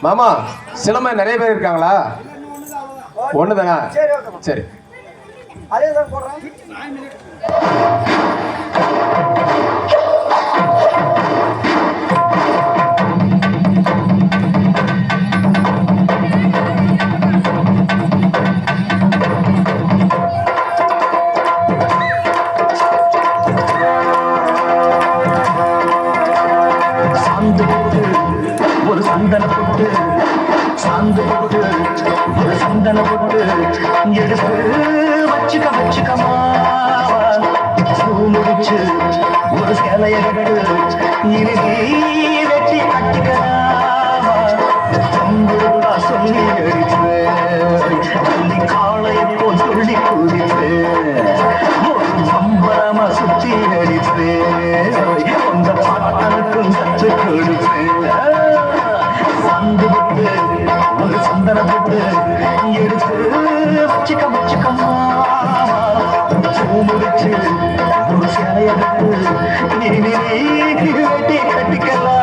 மாமா சிலம்பம் நிறைய பேர் இருக்காங்களா? ஒண்ணுதானா? சரி அதே தான் போடுறேன். ஒரு சந்தன போட்டு சாந்து போட்டு ஒரு சந்தன போட்டு எடுத்து வச்சுக்கமா முடிச்சு ஒரு சேலைய கட்டு இனி வெட்டி கட்டிக்கலாமா சொல்லி அடிப்பேன் காளையை போல் சொல்லி குடிப்பேன் ஒரு பம்பரமா சுத்தி அடிப்பேன் அந்த பாட்டனுக்கும் கற்று கொடுப்பேன் ஒரு சந்தன போட்டு எடுத்து வச்சுக்கமா முடிச்சு ஒரு சேலையகத்து வெட்டி கட்டிக்கலாம்.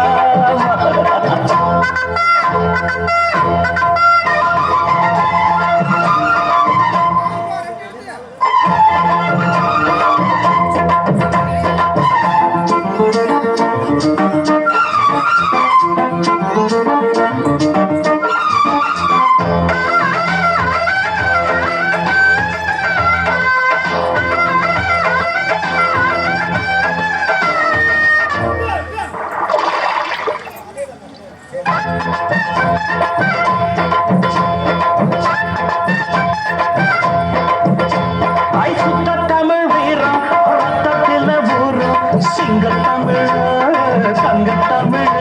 சிங்க தமிழ் தங்க தமிழ்